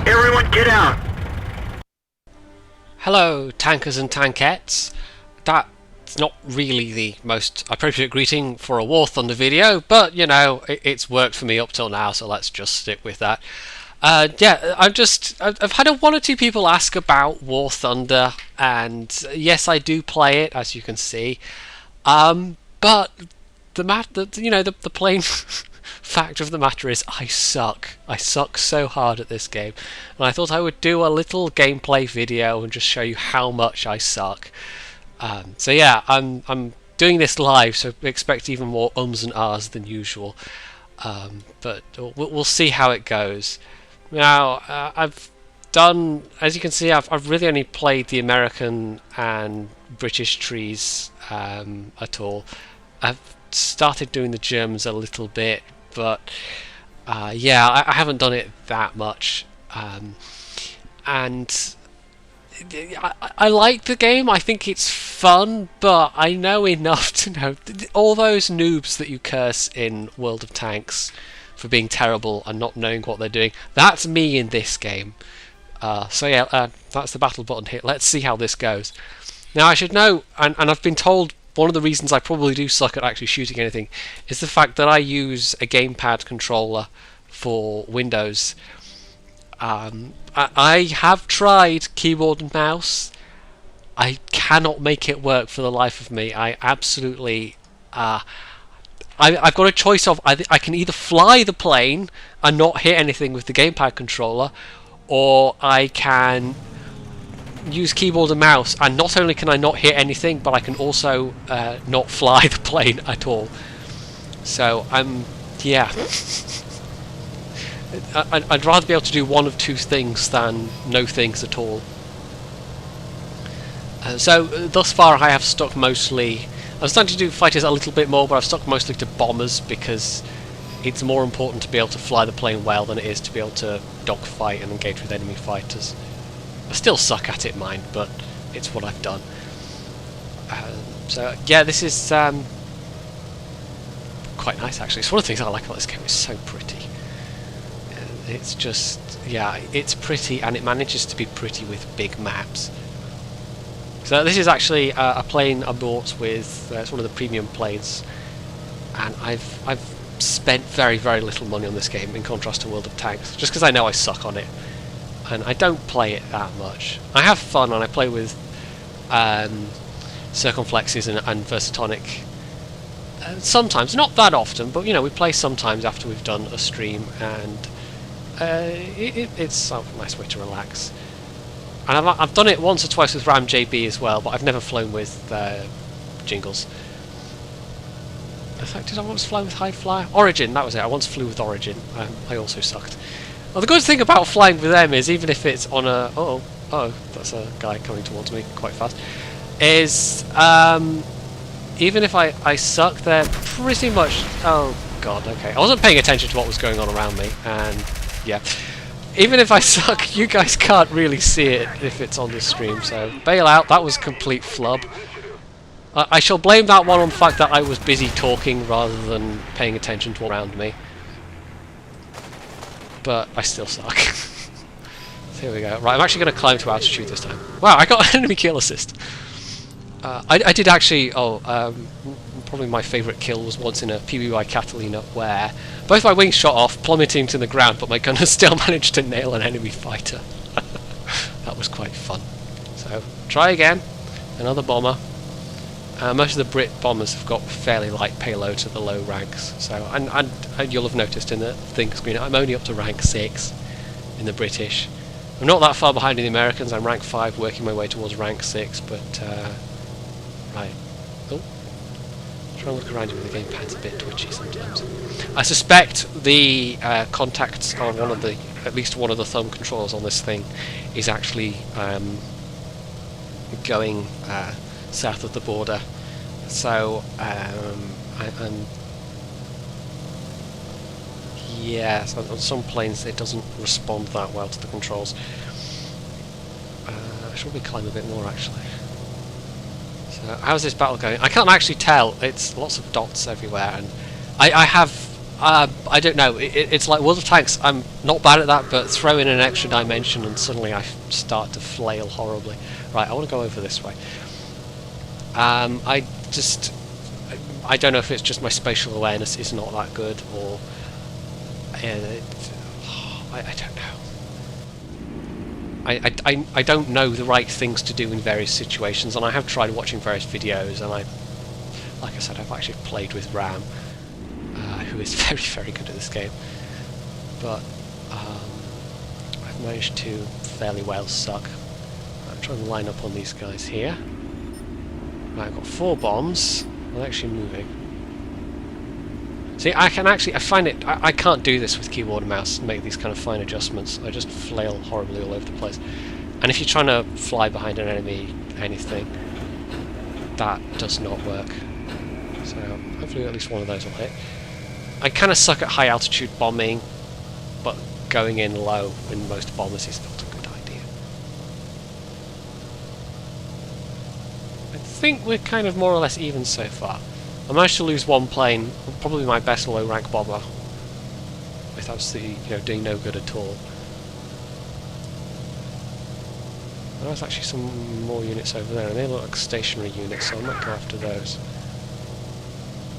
Everyone get out! Hello, tankers and tankettes. That's not really the most appropriate greeting for a War Thunder video, but you know, it's worked for me up till now, so let's just stick with that. Yeah, I've had one or two people ask about War Thunder, and yes, I do play it, as you can see. But the plain fact of the matter is I suck. I suck so hard at this game, and I thought I would do a little gameplay video and just show you how much I suck. So yeah, I'm doing this live, so expect even more ums and ahs than usual. But we'll see how it goes. Now, I've done, as you can see, I've really only played the American and British trees at all. I've started doing the Germans a little bit, but yeah, I haven't done it that much. And I like the game. I think it's fun, but I know enough to know all those noobs that you curse in World of Tanks for being terrible and not knowing what they're doing. That's me in this game. So yeah, that's the battle button hit. Let's see how this goes. Now I should know, and I've been told one of the reasons I probably do suck at actually shooting anything is the fact that I use a gamepad controller for Windows. I have tried keyboard and mouse. I cannot make it work for the life of me. I absolutely... I've got a choice of I can either fly the plane and not hit anything with the gamepad controller, or I can use keyboard and mouse, and not only can I not hit anything, but I can also not fly the plane at all. So yeah. I'd rather be able to do one of two things than no things at all. So thus far I have stuck mostly... I'm starting to do fighters a little bit more, but I've stuck mostly to bombers because it's more important to be able to fly the plane well than it is to be able to dogfight and engage with enemy fighters. I still suck at it, mind, but it's what I've done. So yeah, this is quite nice actually. It's one of the things I like about this game. It's so pretty. It's just, yeah, it's pretty, and it manages to be pretty with big maps. So this is actually a plane I bought with, it's one of the premium planes, and I've spent very, very little money on this game in contrast to World of Tanks, just because I know I suck on it, and I don't play it that much. I have fun, and I play with circumflexes and versatonic sometimes, not that often, but you know, we play sometimes after we've done a stream, and it's a nice way to relax. And I've done it once or twice with Ram JB as well, but I've never flown with Jingles. In fact, did I once fly with High Flyer? Origin, that was it. I once flew with Origin. I also sucked. Well, the good thing about flying with them is, even if it's on a... oh, that's a guy coming towards me quite fast. Is, even if I suck, they're pretty much... oh, God, okay. I wasn't paying attention to what was going on around me, and... yeah. Even if I suck, you guys can't really see it if it's on this stream, so bail out. That was complete flub. I shall blame that one on the fact that I was busy talking rather than paying attention to what around me. But I still suck. So here we go. Right, I'm actually going to climb to altitude this time. Wow, I got an enemy kill assist. I did actually... probably my favourite kill was once in a PBY Catalina where both my wings shot off, plummeting to the ground, but my gunner still managed to nail an enemy fighter. That was quite fun. So, try again. Another bomber. Most of the Brit bombers have got fairly light payloads at the low ranks. So, and you'll have noticed in the thing screen, I'm only up to rank 6 in the British. I'm not that far behind in the Americans. I'm rank 5, working my way towards rank 6, but... right. Oh. Trying to look around you with the gamepad's a bit twitchy sometimes. I suspect the contacts on one of the, at least one of the thumb controls on this thing, is actually going south of the border. So yeah, so on some planes it doesn't respond that well to the controls. I should probably climb a bit more actually. So how's this battle going? I can't actually tell. It's lots of dots everywhere, and I have I don't know. It's like World of Tanks. I'm not bad at that, but throw in an extra dimension and suddenly I start to flail horribly. Right, I want to go over this way. I don't know if it's just my spatial awareness is not that good, or I don't know. I don't know the right things to do in various situations, and I have tried watching various videos, and like I said, I've actually played with Ram, who is very, very good at this game, but I've managed to fairly well suck. I'm trying to line up on these guys here. Right, I've got 4 bombs. I'm actually moving. See, I find it, I can't do this with keyboard and mouse, make these kind of fine adjustments. I just flail horribly all over the place. And if you're trying to fly behind an enemy, anything, that does not work. So, hopefully at least one of those will hit. I kind of suck at high altitude bombing, but going in low in most bombers is not a good idea. I think we're kind of more or less even so far. I managed to lose 1 plane, probably my best low rank bomber, with absolutely, doing no good at all. There's actually some more units over there, and they look like stationary units, so I might go after those.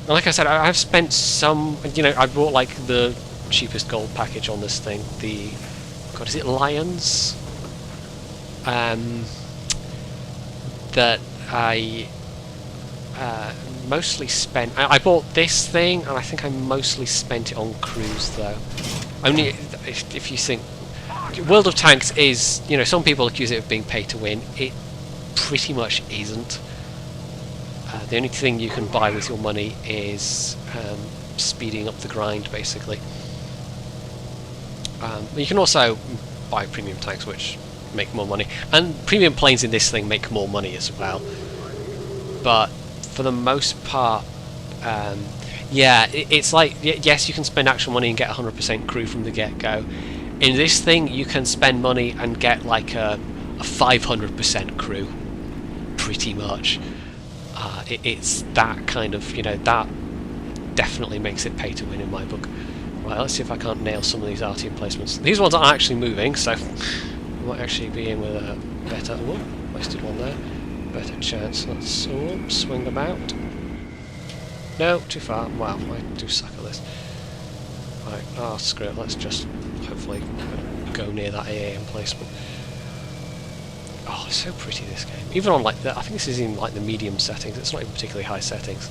And like I said, I've spent some, I bought like the cheapest gold package on this thing, the, God, is it Lions? That I mostly spent. I bought this thing, and I think I mostly spent it on crews, though. Only if you think World of Tanks is, some people accuse it of being pay to win. It pretty much isn't. The only thing you can buy with your money is speeding up the grind, basically. You can also buy premium tanks, which make more money, and premium planes in this thing make more money as well. But for the most part, yeah, it's like, yes, you can spend actual money and get 100% crew from the get-go. In this thing, you can spend money and get like a 500% crew, pretty much. It's that kind of, that definitely makes it pay to win in my book. Right, let's see if I can't nail some of these RT emplacements. These ones aren't actually moving, so I might actually be in with a better... Oh, wasted one there. Better chance. Let's swing them out. No, too far. Wow, I do suck at this. Right, screw it. Let's just hopefully go near that AA emplacement. Oh, it's so pretty, this game. Even on like I think this is in like the medium settings. It's not even particularly high settings.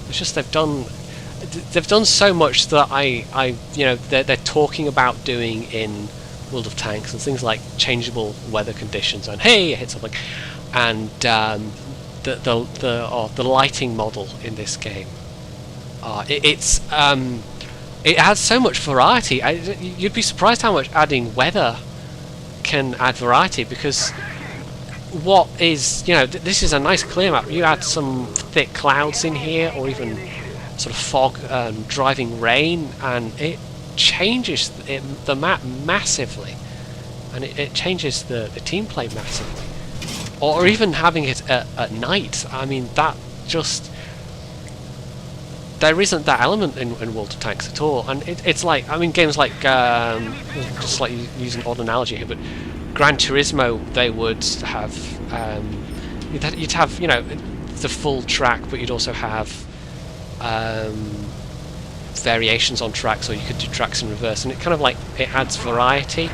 It's just they've done so much that they're talking about doing in World of Tanks, and things like changeable weather conditions, and hey, it hit something, and the lighting model in this game. It adds so much variety. You'd be surprised how much adding weather can add variety, because what is, this is a nice clear map. You add some thick clouds in here, or even sort of fog, driving rain, and it changes the map massively, and it changes the team play massively. Or even having it at night. I mean, that just... There isn't that element in World of Tanks at all, and it's like, I mean, games like, just like using an odd analogy here, but Gran Turismo, they would have, you'd have, the full track, but you'd also have variations on tracks, or you could do tracks in reverse, and it kind of like, it adds variety,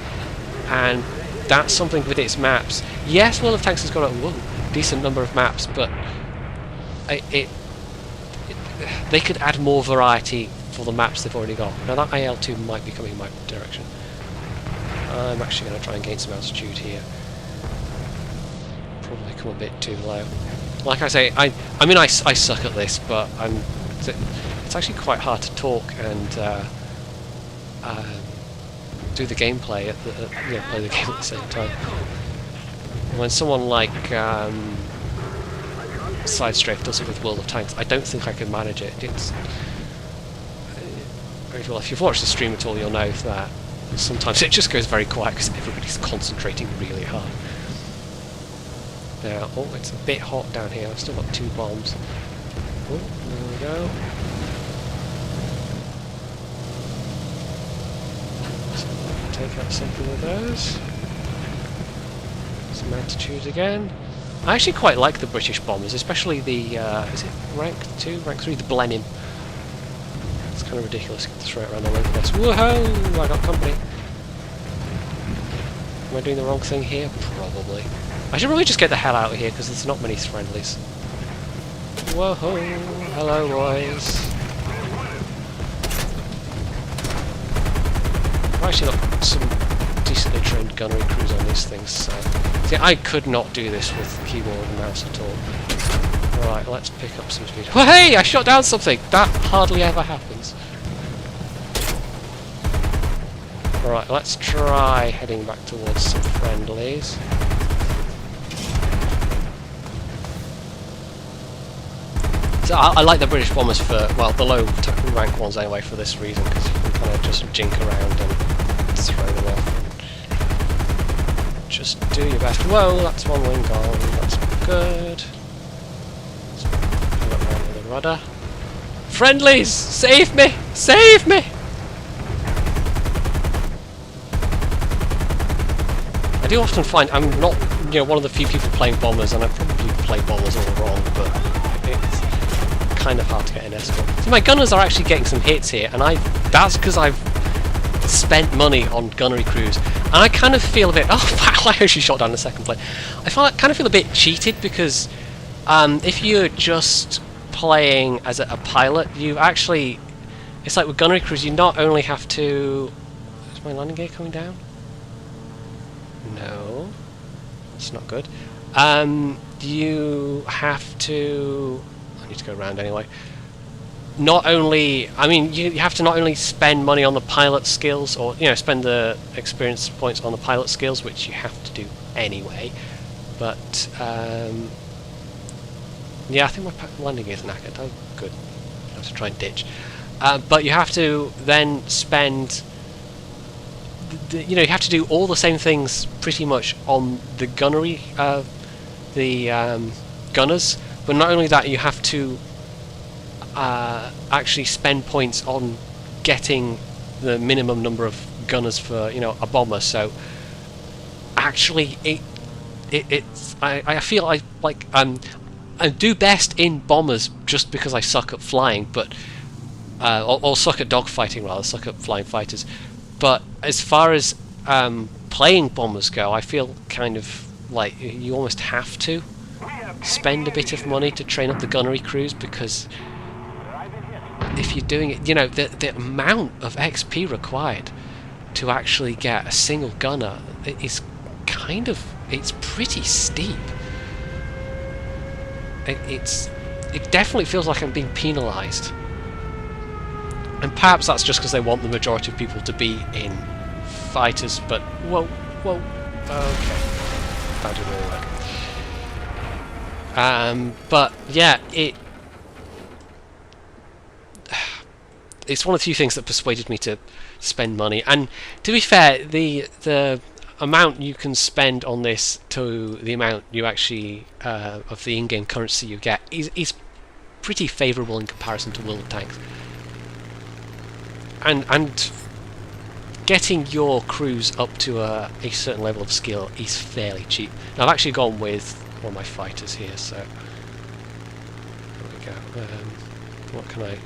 and that's something with its maps. Yes, World of Tanks has got a decent number of maps, but they could add more variety for the maps they've already got. Now that AL2 might be coming in my direction. I'm actually going to try and gain some altitude here. Probably come a bit too low. Like I say, I mean I suck at this, but it's actually quite hard to talk and do the gameplay play the game at the same time. When someone like Side Strafe does it with World of Tanks, I don't think I can manage it. It's well, if you've watched the stream at all, you'll know that sometimes it just goes very quiet because everybody's concentrating really hard. Now, oh, it's a bit hot down here. I've still got 2 bombs. Oh, there we go. take out something with those. Some altitude again. I actually quite like the British bombers, especially the, is it rank 2? Rank 3, the Blenheim. It's kind of ridiculous to throw it around all over the place. Woohoo! I got company. Am I doing the wrong thing here? Probably. I should probably just get the hell out of here, because there's not many friendlies. Whoa! Hello, boys. I've actually got some decently trained gunnery crews on these things, so... See, I could not do this with keyboard and mouse at all. Right, let's pick up some speed. Oh, hey! I shot down something! That hardly ever happens. Right, let's try heading back towards some friendlies. So I like the British bombers for, well, the low rank ones anyway, for this reason, because you can kind of just jink around and throw them off. Just do your best. Whoa, that's one wing gone. That's good. Let's pull it around with a rudder. Friendlies! Save me! Save me! I do often find I'm not, one of the few people playing bombers, and I probably play bombers all wrong, but it's kind of hard to get an escort. So my gunners are actually getting some hits here, and that's because I've spent money on gunnery crews, and I kind of feel a bit. Oh wow! I actually shot down the second plane. I kind of feel a bit cheated because if you're just playing as a pilot, you actually, it's like with gunnery crews, you not only have to. Is my landing gear coming down? No, that's not good. You have to. I need to go around anyway. Not only, I mean, you have to not only spend money on the pilot skills, or spend the experience points on the pilot skills, which you have to do anyway. But yeah, I think my landing gear's knackered. Oh, good. I have to try and ditch. But you have to then spend. You have to do all the same things pretty much on the gunnery, gunners. But not only that, you have to actually spend points on getting the minimum number of gunners for a bomber. So actually, I feel I do best in bombers just because I suck at flying, but or suck at dogfighting rather, suck at flying fighters. But as far as playing bombers go, I feel kind of like you almost have to spend a bit of money to train up the gunnery crews, because if you're doing it, the amount of XP required to actually get a single gunner is it's pretty steep. It definitely feels like I'm being penalised. And perhaps that's just because they want the majority of people to be in fighters, but whoa, okay, that didn't really work. But yeah, it's one of the few things that persuaded me to spend money. And to be fair, the amount you can spend on this to the amount you actually of the in-game currency you get is pretty favourable in comparison to World of Tanks. And getting your crews up to a certain level of skill is fairly cheap. Now I've actually gone with one of my fighters here, so there we go. What can I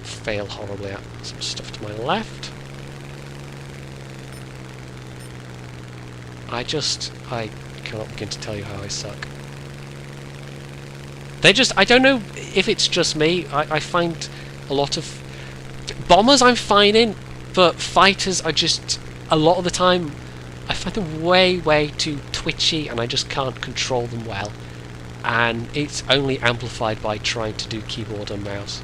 fail horribly at? Some stuff to my left. I cannot begin to tell you how I suck. I don't know if it's just me, I find a lot of bombers I'm fine in, but fighters are just, a lot of the time, I find them way too twitchy, and I just can't control them well. And it's only amplified by trying to do keyboard and mouse.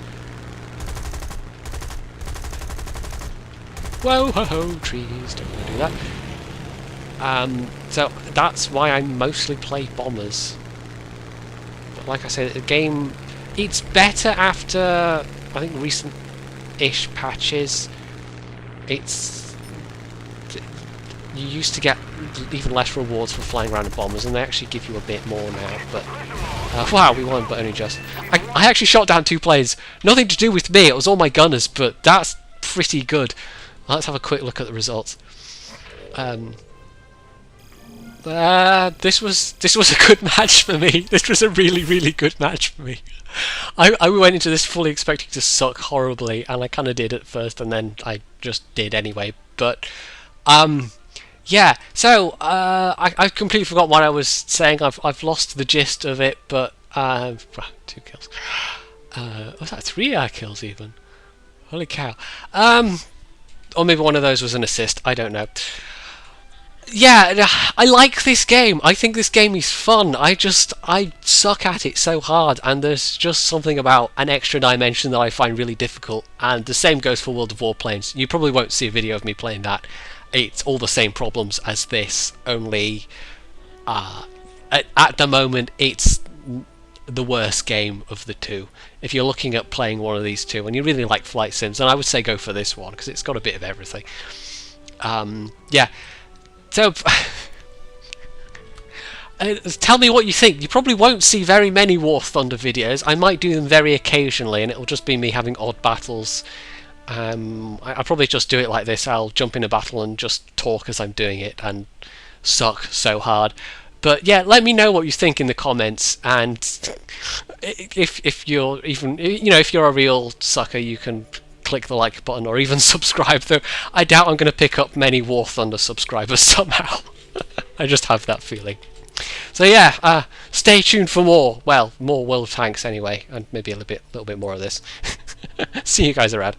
Whoa ho ho, trees, don't want to do that. So that's why I mostly play bombers. But like I said, the game, it's better after, I think, recent-ish patches. You used to get even less rewards for flying around in bombers, and they actually give you a bit more now. But wow, we won, but only just. I actually shot down 2 planes. Nothing to do with me, it was all my gunners, but that's pretty good. Let's have a quick look at the results. Um, this was a good match for me. This was a really good match for me. I went into this fully expecting to suck horribly, and I kind of did at first, and then I just did anyway. But yeah. So I completely forgot what I was saying. I've lost the gist of it. But 2 kills. Was that 3 kills even? Holy cow. Or maybe one of those was an assist. I don't know. Yeah, I like this game. I think this game is fun. I suck at it so hard, and there's just something about an extra dimension that I find really difficult. And the same goes for World of Warplanes. You probably won't see a video of me playing that. It's all the same problems as this, only at the moment it's the worst game of the two. If you're looking at playing one of these two and you really like flight sims, then I would say go for this one because it's got a bit of everything. Yeah. So, tell me what you think. You probably won't see very many War Thunder videos. I might do them very occasionally, and it'll just be me having odd battles. I'll probably just do it like this. I'll jump in a battle and just talk as I'm doing it, and suck so hard. But yeah, let me know what you think in the comments, and if you're even, if you're a real sucker, you can click the like button or even subscribe, though I doubt I'm going to pick up many War Thunder subscribers somehow. I just have that feeling. So yeah, stay tuned for more. Well, more World of Tanks anyway, and maybe a little bit more of this. See you guys around.